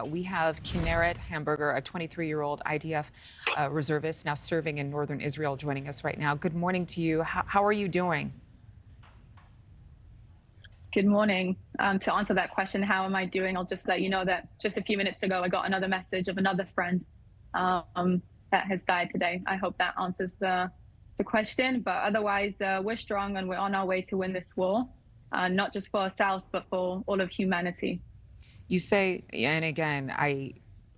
We have Kinneret Hamburger, a 23-year-old IDF reservist now serving in northern Israel, joining us right now. Good morning to you. How are you doing? Good morning. To answer that question, how am I doing? I'll just let you know that just a few minutes ago, I got another message of another friend that has died today. I hope that answers the question. But otherwise, we're strong and we're on our way to win this war, not just for ourselves, but for all of humanity. You say, and again,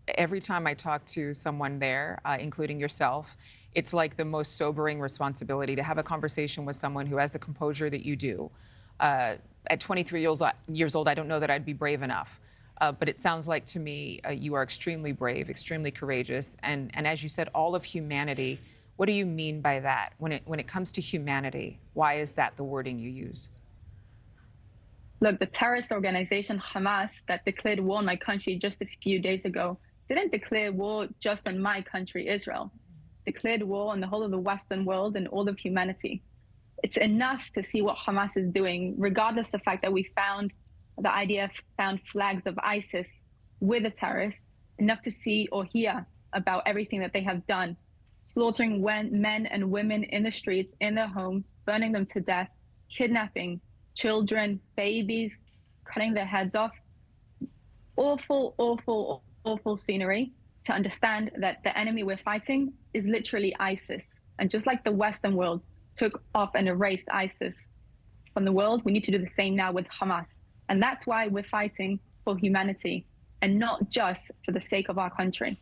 every time I talk to someone there, including yourself, it's like the most sobering responsibility to have a conversation with someone who has the composure that you do. At 23 years old, I don't know that I'd be brave enough. But it sounds like to me you are extremely brave, extremely courageous. And as you said, all of humanity. What do you mean by that? When it comes to humanity, why is that the wording you use? Look, the terrorist organization Hamas that declared war on my country just a few days ago didn't declare war just on my country, Israel. Declared war on the whole of the Western world and all of humanity. It's enough to see what Hamas is doing, regardless of the fact that the IDF found flags of ISIS with the terrorists, enough to see or hear about everything that they have done, slaughtering men and women in the streets, in their homes, burning them to death, kidnapping children, babies, cutting their heads off. Awful, awful, awful scenery to understand that the enemy we're fighting is literally ISIS. And just like the Western world took off and erased ISIS from the world, we need to do the same now with Hamas. And that's why we're fighting for humanity and not just for the sake of our country.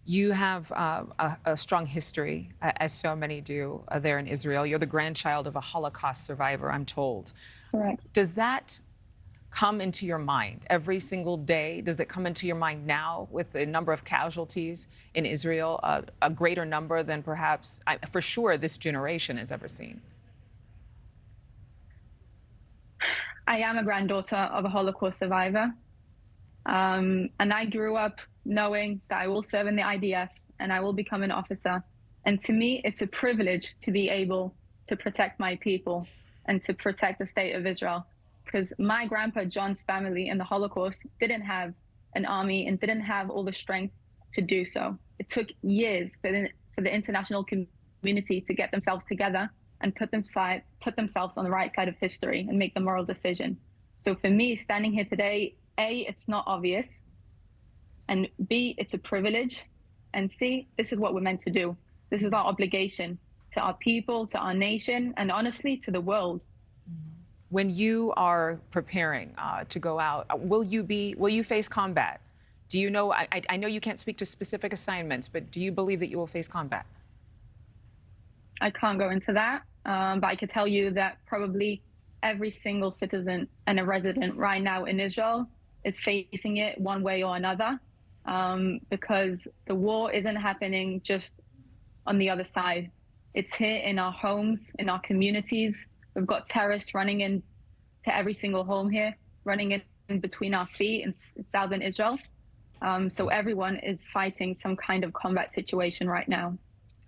You have a strong history, as so many do, there in Israel. You're the grandchild of a Holocaust survivor, I'm told. Correct. Does that come into your mind every single day? Does it come into your mind now with the number of casualties in Israel, a greater number than perhaps, for sure, this generation has ever seen? I am a granddaughter of a Holocaust survivor. And I grew up knowing that I will serve in the IDF and I will become an officer. And to me, it's a privilege to be able to protect my people and to protect the state of Israel. Because my grandpa John's family in the Holocaust didn't have an army and didn't have all the strength to do so. It took years for the international community to get themselves together and put themselves on the right side of history and make the moral decision. So for me, standing here today, A, it's not obvious, and B, it's a privilege, and C, this is what we're meant to do. This is our obligation to our people, to our nation, and honestly, to the world. When you are preparing to go out, will you face combat? Do you know, I know you can't speak to specific assignments, but do you believe that you will face combat? I can't go into that, but I can tell you that probably every single citizen and a resident right now in Israel is facing it one way or another, because the war isn't happening just on the other side. It's here in our homes, in our communities. We've got terrorists running into every single home here, running in between our feet in southern Israel. So everyone is fighting some kind of combat situation right now.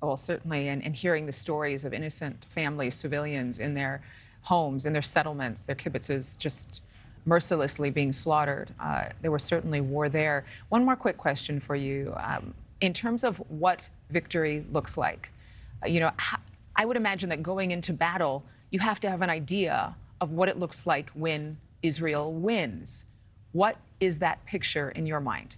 Well, certainly, and hearing the stories of innocent families, civilians in their homes, in their settlements, their kibbutzes, just mercilessly being slaughtered. There was certainly war there. One more quick question for you. In terms of what victory looks like, I would imagine that going into battle, you have to have an idea of what it looks like when Israel wins. What is that picture in your mind?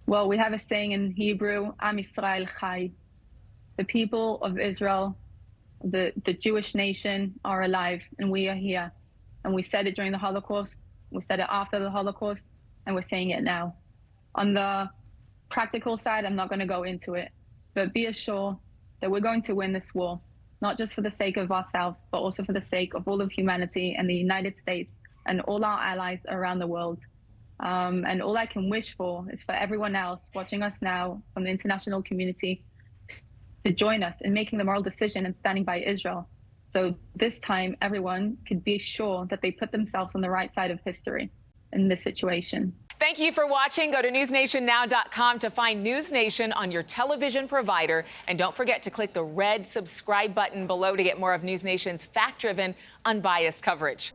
Well, we have a saying in Hebrew, Am Yisrael Chai. The people of Israel, the Jewish nation, are alive, and we are here. And we said it during the Holocaust, we said it after the Holocaust, and we're saying it now. On the practical side, I'm not going to go into it, but be assured that we're going to win this war, not just for the sake of ourselves, but also for the sake of all of humanity and the United States and all our allies around the world. And all I can wish for is for everyone else watching us now from the international community to join us in making the moral decision and standing by Israel. So this time, everyone could be sure that they put themselves on the right side of history in this situation. Thank you for watching. Go to newsnationnow.com to find NewsNation on your television provider. And don't forget to click the red subscribe button below to get more of NewsNation's fact-driven, unbiased coverage.